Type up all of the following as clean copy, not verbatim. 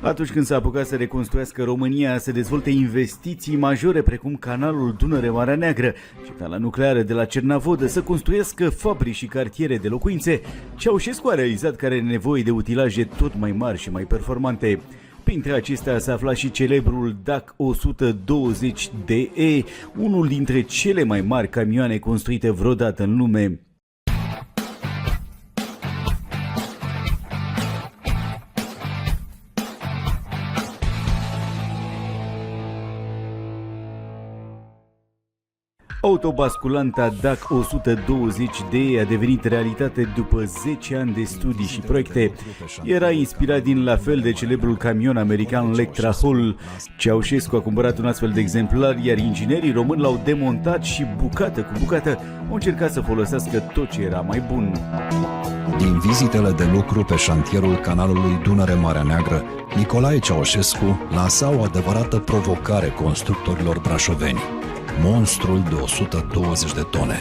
Atunci când s-a apucat să reconstruiască România, să dezvolte investiții majore precum canalul Dunăre-Marea Neagră, centrala nucleară de la Cernavodă, să construiască fabrici și cartiere de locuințe, Ceaușescu a realizat că are nevoie de utilaje tot mai mari și mai performante. Printre acestea s-a aflat și celebrul DAC 120DE, unul dintre cele mai mari camioane construite vreodată în lume. Autobasculanta DAC 120D a devenit realitate după 10 ani de studii și proiecte. Era inspirat din la fel de celebrul camion american Electra Hall. Ceaușescu a cumpărat un astfel de exemplar, iar inginerii români l-au demontat și bucată cu bucată au încercat să folosească tot ce era mai bun. Din vizitele de lucru pe șantierul canalului Dunăre-Marea Neagră, Nicolae Ceaușescu lansa o adevărată provocare constructorilor brașoveni: monstrul de 120 de tone.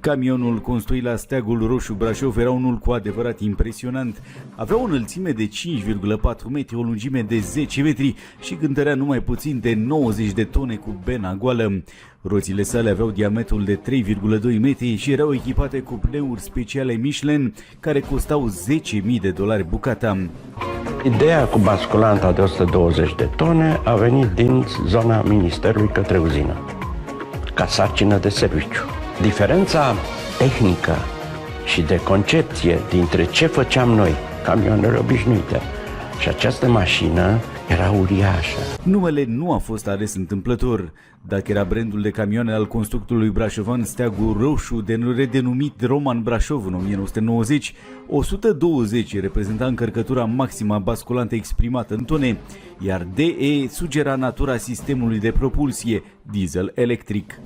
Camionul construit la Steagul Roșu Brașov era unul cu adevărat impresionant. Avea o înălțime de 5,4 metri, o lungime de 10 metri și cântărea numai puțin de 90 de tone cu bena goală. Roțile sale aveau diametrul de 3,2 metri și erau echipate cu pneuri speciale Michelin care costau $10.000 bucata. Ideea cu basculanta de 120 de tone a venit din zona Ministerului către uzină, ca sarcină de serviciu. Diferența tehnică și de concepție dintre ce făceam noi, camioanele obișnuite, și această mașină era uriașă. Numele nu a fost ales întâmplător. Dacă era brandul de camioane al constructorului brașovan Steagul Roșu, redenumit Roman Brașov în 1990, 120 reprezenta încărcătura maximă a basculantei exprimată în tone, iar DE sugera natura sistemului de propulsie, diesel electric.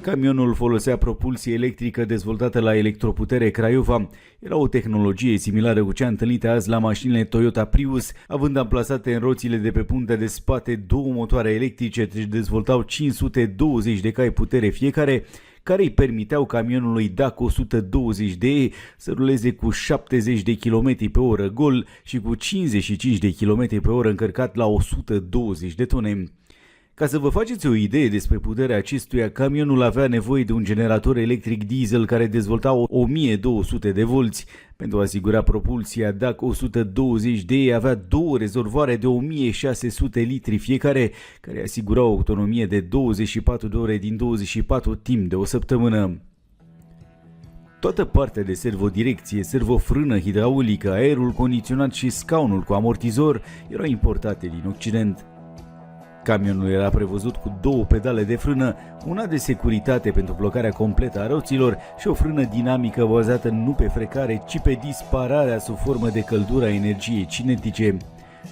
Camionul folosea propulsie electrică dezvoltată la Electroputere Craiova. Era o tehnologie similară cu cea întâlnită azi la mașinile Toyota Prius, având amplasate în roțile de pe puntea de spate două motoare electrice ce dezvoltau 520 de cai putere fiecare, care îi permiteau camionului DAC 120DE să ruleze cu 70 de km pe oră gol și cu 55 de km pe oră încărcat la 120 de tone. Ca să vă faceți o idee despre puterea acestuia, camionul avea nevoie de un generator electric diesel care dezvolta 1200 de volți. Pentru a asigura propulsia, DAC 120D avea două rezervoare de 1600 litri fiecare, care asigurau o autonomie de 24 de ore din 24 timp de o săptămână. Toată partea de servodirecție, servofrână hidraulică, aerul condiționat și scaunul cu amortizor erau importate din Occident. Camionul era prevăzut cu două pedale de frână, una de securitate pentru blocarea completă a roților și o frână dinamică bazată nu pe frecare, ci pe dispararea sub formă de căldură a energiei cinetice.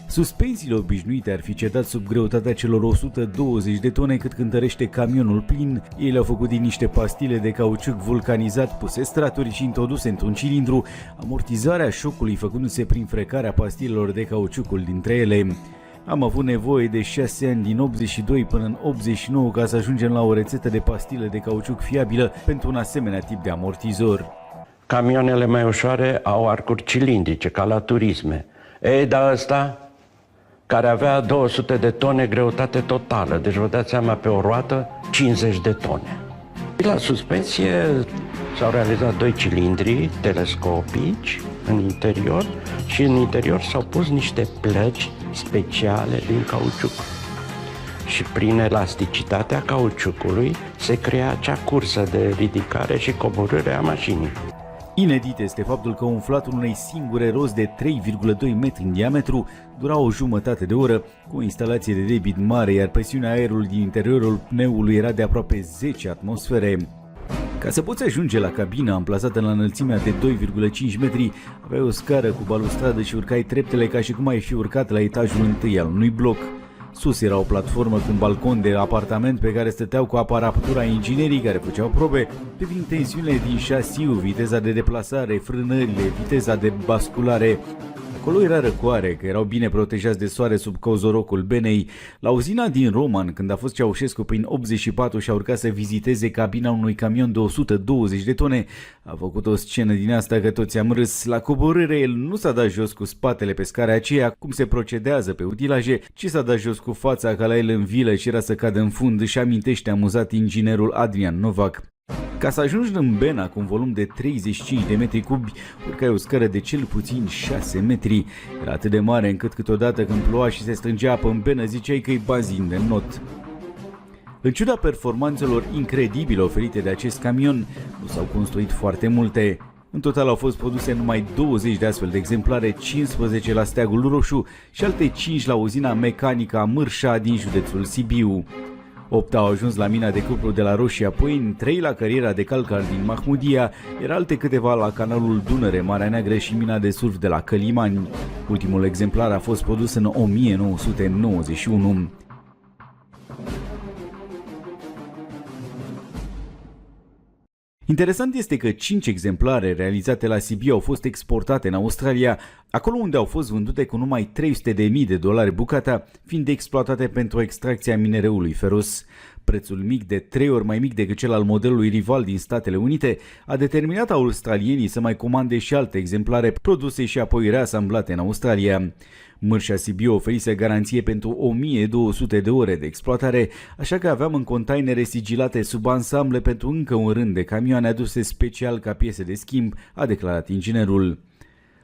Suspensiile obișnuite ar fi cedat sub greutatea celor 120 de tone cât cântărește camionul plin. Ei le-au făcut din niște pastile de cauciuc vulcanizat puse straturi și introduse într-un cilindru, amortizarea șocului făcându-se prin frecarea pastilelor de cauciucul dintre ele. Am avut nevoie de 6 ani din 82 până în 89 ca să ajungem la o rețetă de pastile de cauciuc fiabilă pentru un asemenea tip de amortizor. Camioanele mai ușoare au arcuri cilindrice, ca la turisme. Dar ăsta, care avea 200 de tone greutate totală, deci vă dați seama, pe o roată, 50 de tone. La suspensie s-au realizat doi cilindri telescopici în interior și în interior s-au pus niște plăci speciale din cauciuc. Și prin elasticitatea cauciucului se crea acea cursă de ridicare și coborâre a mașinii. Inedit este faptul că umflatul unei singure roți de 3,2 metri în diametru dura o jumătate de oră, cu o instalație de debit mare, iar presiunea aerului din interiorul pneului era de aproape 10 atmosfere. Ca să poți ajunge la cabina amplasată la înălțimea de 2,5 metri, aveai o scară cu balustradă și urcai treptele ca și cum ai fi urcat la etajul întâi al unui bloc. Sus era o platformă cu un balcon de apartament pe care stăteau cu aparatura inginerii care făceau probe privind tensiunile din șasiu, viteza de deplasare, frânările, viteza de basculare. Acolo era răcoare, că erau bine protejați de soare sub cozorocul Benei. La uzina din Roman, când a fost Ceaușescu prin 84 și a urcat să viziteze cabina unui camion de 120 de tone, a făcut o scenă din asta că toți am râs. La coborâre el nu s-a dat jos cu spatele pe scara aceea, cum se procedează pe utilaje, ci s-a dat jos cu fața ca la el în vilă și era să cadă în fund, și amintește amuzat inginerul Adrian Novac. Ca să ajungi în Bena cu un volum de 35 de metri cubi, urcai o scară de cel puțin 6 metri. Era atât de mare încât câteodată când ploua și se strângea apă în Benă, ziceai că e bazin de not. În ciuda performanțelor incredibile oferite de acest camion, nu s-au construit foarte multe. În total au fost produse numai 20 de astfel de exemplare, 15 la Steagul Roșu și alte 5 la uzina mecanică a Mârșa din județul Sibiu. 8 au ajuns la mina de cupru de la Roșia Poieni, 3 la cariera de calcar din Mahmudia, iar alte câteva la canalul Dunăre, Marea Neagră și mina de surf de la Călimani. Ultimul exemplar a fost produs în 1991. Interesant este că 5 exemplare realizate la Sibiu au fost exportate în Australia, acolo unde au fost vândute cu numai $300.000 bucata, fiind exploatate pentru extracția minereului feros. Prețul mic, de 3 ori mai mic decât cel al modelului rival din Statele Unite, a determinat australienii să mai comande și alte exemplare produse și apoi reasamblate în Australia. Mârșa Sibiu oferise garanție pentru 1200 de ore de exploatare, așa că aveam în containere sigilate sub ansamble pentru încă un rând de camioane aduse special ca piese de schimb, a declarat inginerul.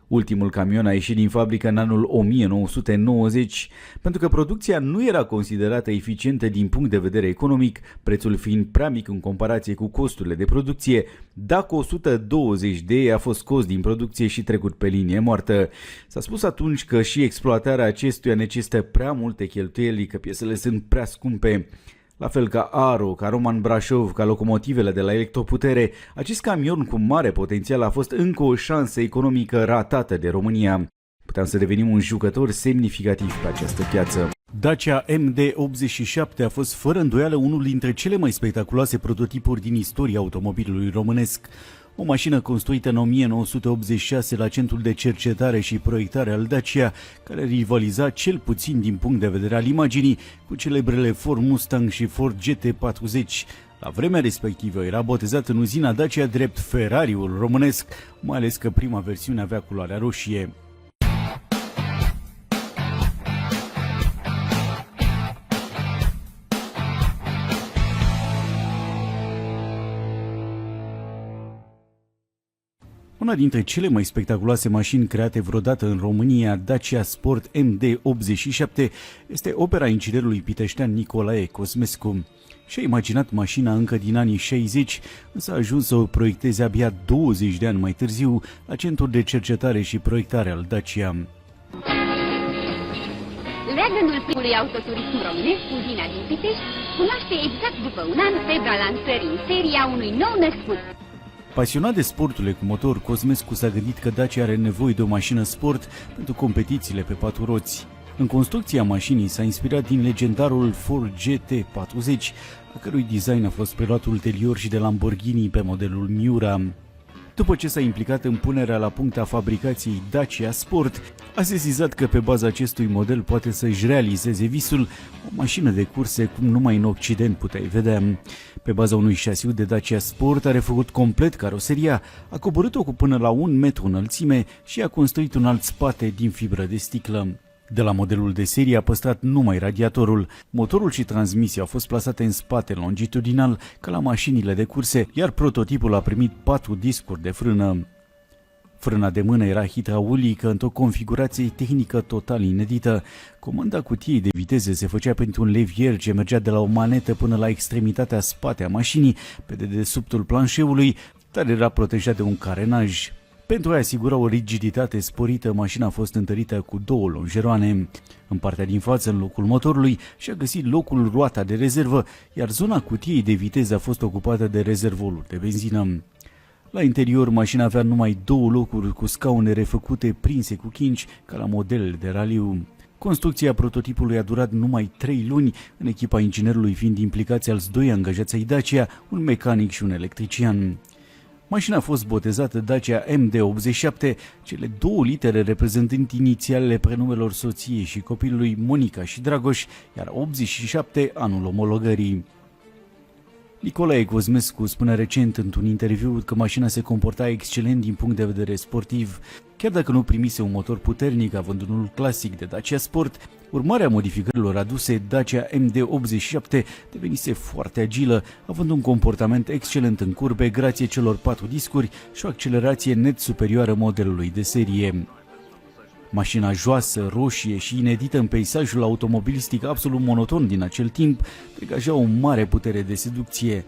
Ultimul camion a ieșit din fabrică în anul 1990, pentru că producția nu era considerată eficientă din punct de vedere economic, prețul fiind prea mic în comparație cu costurile de producție. Dacă 120 de ei a fost scos din producție și trecut pe linie moartă. S-a spus atunci că și exploatarea acestuia necesită prea multe cheltuieli, că piesele sunt prea scumpe. La fel ca Aro, ca Roman Brașov, ca locomotivele de la Electroputere, acest camion cu mare potențial a fost încă o șansă economică ratată de România. Puteam să devenim un jucător semnificativ pe această piață. Dacia MD-87 a fost fără îndoială unul dintre cele mai spectaculoase prototipuri din istoria automobilului românesc. O mașină construită în 1986 la Centrul de Cercetare și Proiectare al Dacia, care rivaliza cel puțin din punct de vedere al imaginii cu celebrele Ford Mustang și Ford GT40. La vremea respectivă era botezat în uzina Dacia drept Ferrariul românesc, mai ales că prima versiune avea culoarea roșie. Una dintre cele mai spectaculoase mașini create vreodată în România, Dacia Sport MD-87, este opera inginerului piteștean Nicolae Cosmescu. Și-a imaginat mașina încă din anii 60, însă a ajuns să o proiecteze abia 20 de ani mai târziu la Centrul de Cercetare și Proiectare al Dacia. Leagănul primului autoturism românesc, uzina din Pitești, cunoaște exact după un an febra lansării în seria unui nou născut. Pasionat de sporturile cu motor, Cosmescu s-a gândit că Dacia are nevoie de o mașină sport pentru competițiile pe 4 roți. În construcția mașinii s-a inspirat din legendarul Ford GT40, a cărui design a fost preluat ulterior și de Lamborghini pe modelul Miura. După ce s-a implicat în punerea la punct a fabricației Dacia Sport, a sesizat că pe baza acestui model poate să-și realizeze visul, o mașină de curse cum numai în Occident puteai vedea. Pe baza unui șasiu de Dacia Sport a refăcut complet caroseria, a coborât-o cu până la 1 metru înălțime și a construit un alt spate din fibră de sticlă. De la modelul de serie a păstrat numai radiatorul. Motorul și transmisia au fost plasate în spate longitudinal, ca la mașinile de curse, iar prototipul a primit 4 discuri de frână. Frâna de mână era hidraulică într-o configurație tehnică total inedită. Comanda cutiei de viteze se făcea printr-un levier ce mergea de la o manetă până la extremitatea spate a mașinii, pe dedesubtul planșeului, dar era protejat de un carenaj. Pentru a asigura o rigiditate sporită, mașina a fost întărită cu 2 lonjeroane. În partea din față, în locul motorului, și-a găsit locul roata de rezervă, iar zona cutiei de viteză a fost ocupată de rezervorul de benzină. La interior, mașina avea numai 2 locuri cu scaune refăcute prinse cu chinci, ca la modelele de raliu. Construcția prototipului a durat numai 3 luni, în echipa inginerului fiind implicați alți 2 angajați ai Dacia, un mecanic și un electrician. Mașina a fost botezată Dacia MD-87, cele două litere reprezentând inițialele prenumelor soției și copilului Monica și Dragoș, iar 87 anul omologării. Nicolae Cosmescu spune recent într-un interviu că mașina se comporta excelent din punct de vedere sportiv. Chiar dacă nu primise un motor puternic, având unul clasic de Dacia Sport, urmarea modificărilor aduse, Dacia MD-87 devenise foarte agilă, având un comportament excelent în curbe grație celor 4 discuri și o accelerație net superioară modelului de serie. Mașina joasă, roșie și inedită în peisajul automobilistic absolut monoton din acel timp, degaja o mare putere de seducție.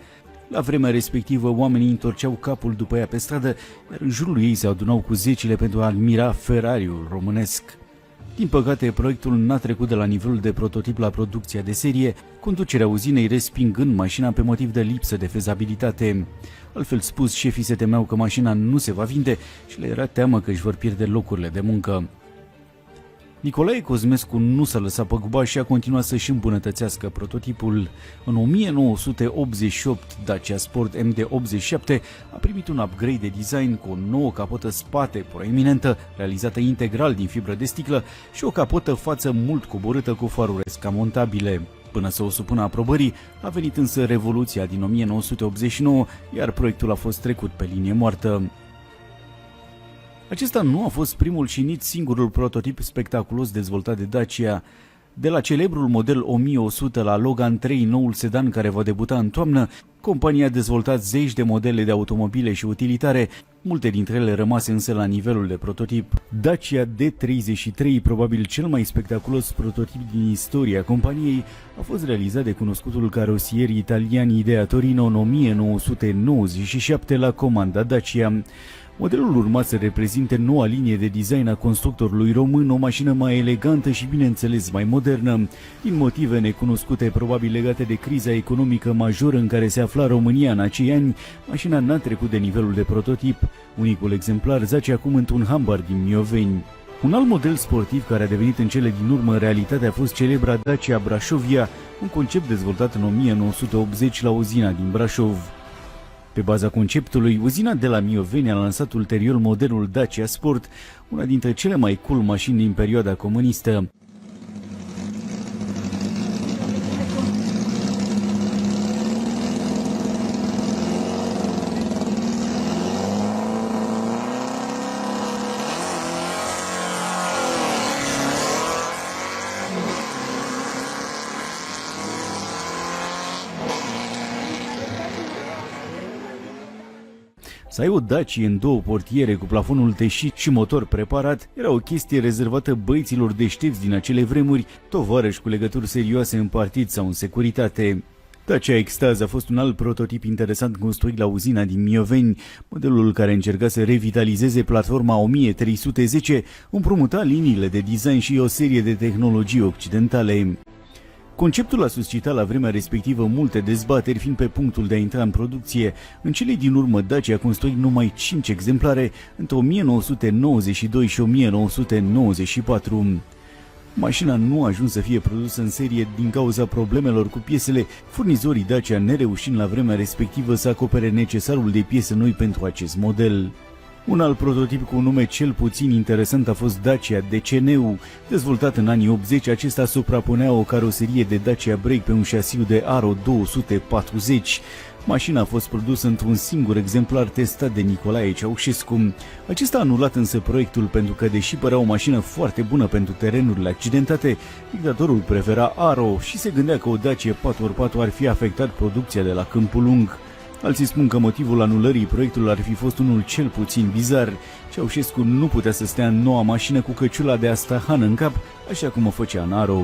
La vremea respectivă, oamenii întorceau capul după ea pe stradă, iar în jurul ei se adunau cu zecile pentru a admira Ferrariul românesc. Din păcate, proiectul n-a trecut de la nivelul de prototip la producția de serie, conducerea uzinei respingând mașina pe motiv de lipsă de fezabilitate. Altfel spus, șefii se temeau că mașina nu se va vinde și le era teamă că își vor pierde locurile de muncă. Nicolae Cosmescu nu s-a lăsat păgubaș și a continuat să-și îmbunătățească prototipul. În 1988, Dacia Sport MD-87 a primit un upgrade de design cu o nouă capotă spate proeminentă, realizată integral din fibră de sticlă și o capotă față mult coborâtă cu faruri escamontabile. Până să o supună aprobării, a venit însă Revoluția din 1989, iar proiectul a fost trecut pe linie moartă. Acesta nu a fost primul și nici singurul prototip spectaculos dezvoltat de Dacia. De la celebrul model 1100 la Logan 3, noul sedan care va debuta în toamnă, compania a dezvoltat zeci de modele de automobile și utilitare, multe dintre ele rămase însă la nivelul de prototip. Dacia D33, probabil cel mai spectaculos prototip din istoria companiei, a fost realizat de cunoscutul carosier italian Idea Torino în 1997 la comanda Dacia. Modelul urma să reprezinte noua linie de design a constructorului român, o mașină mai elegantă și, bineînțeles, mai modernă. Din motive necunoscute, probabil legate de criza economică majoră în care se afla România în acei ani, mașina n-a trecut de nivelul de prototip. Unicul exemplar zace acum într-un hangar din Mioveni. Un alt model sportiv care a devenit în cele din urmă realitate a fost celebra Dacia Brașovia, un concept dezvoltat în 1980 la uzina din Brașov. Pe baza conceptului, uzina de la Mioveni a lansat ulterior modelul Dacia Sport, una dintre cele mai cool mașini din perioada comunistă. Să ai o Dacia în două portiere cu plafonul teșit și motor preparat era o chestie rezervată băieților deștepți din acele vremuri, tovarăși cu legături serioase în partid sau în securitate. Dacia Extaz a fost un alt prototip interesant construit la uzina din Mioveni, modelul care încerca să revitalizeze platforma 1310, împrumuta liniile de design și o serie de tehnologii occidentale. Conceptul a suscitat la vremea respectivă multe dezbateri, fiind pe punctul de a intra în producție. În cele din urmă, Dacia a construit numai 5 exemplare între 1992 și 1994. Mașina nu a ajuns să fie produsă în serie din cauza problemelor cu piesele, furnizorii Dacia nereușind la vremea respectivă să acopere necesarul de piese noi pentru acest model. Un alt prototip cu un nume cel puțin interesant a fost Dacia DCN-ul. Dezvoltat în anii 80, acesta suprapunea o caroserie de Dacia Break pe un șasiu de Aro 240. Mașina a fost produsă într-un singur exemplar testat de Nicolae Ceaușescu. Acesta a anulat însă proiectul pentru că, deși părea o mașină foarte bună pentru terenurile accidentate, dictatorul prefera Aro și se gândea că o Dacia 4x4 ar fi afectat producția de la Câmpul Lung. Alții spun că motivul anulării proiectului ar fi fost unul cel puțin bizar. Ceaușescu nu putea să stea în noua mașină cu căciula de Astrahan în cap, așa cum o făcea în Aro.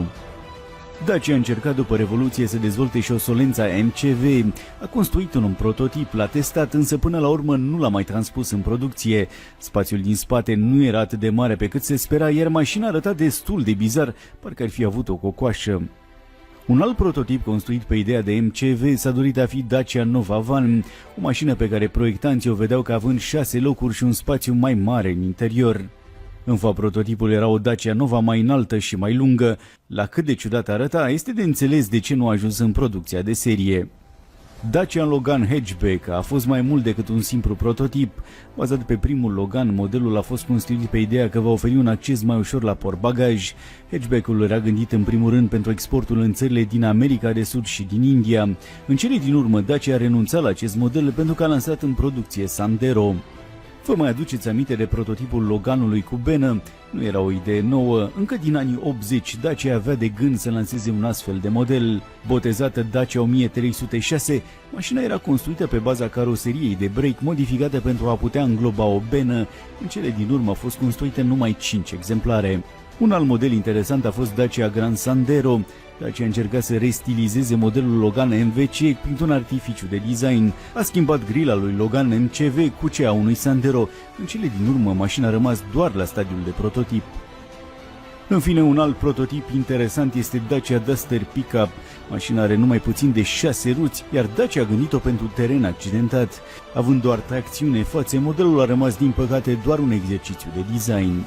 Dacia a încercat după Revoluție să dezvolte și o Solența MCV. A construit un prototip, l-a testat, însă până la urmă nu l-a mai transpus în producție. Spațiul din spate nu era atât de mare pe cât se spera, iar mașina arăta destul de bizar, parcă ar fi avut o cocoașă. Un alt prototip construit pe ideea de MCV s-a dorit a fi Dacia Nova Van, o mașină pe care proiectanții o vedeau ca având 6 locuri și un spațiu mai mare în interior. În fapt, prototipul era o Dacia Nova mai înaltă și mai lungă. La cât de ciudat arăta, este de înțeles de ce nu a ajuns în producția de serie. Dacia Logan Hatchback a fost mai mult decât un simplu prototip. Bazat pe primul Logan, modelul a fost construit pe ideea că va oferi un acces mai ușor la portbagaj. Hatchback-ul era gândit în primul rând pentru exportul în țările din America de Sud și din India. În cele din urmă, Dacia a renunțat la acest model pentru că a lansat în producție Sandero. Vă mai aduceți aminte de prototipul Loganului cu benă? Nu era o idee nouă, încă din anii 80 Dacia avea de gând să lanseze un astfel de model. Botezată Dacia 1306, mașina era construită pe baza caroseriei de brake modificată pentru a putea îngloba o benă. În cele din urmă au fost construite numai 5 exemplare. Un alt model interesant a fost Dacia Grand Sandero. Dacia a încercat să restilizeze modelul Logan MVC printr-un artificiu de design. A schimbat grila lui Logan MCV cu cea a unui Sandero. În cele din urmă, mașina a rămas doar la stadiul de prototip. În fine, un alt prototip interesant este Dacia Duster Pickup. Mașina are numai puțin de 6 ruți, iar Dacia a gândit-o pentru teren accidentat. Având doar tracțiune față, modelul a rămas din păcate doar un exercițiu de design.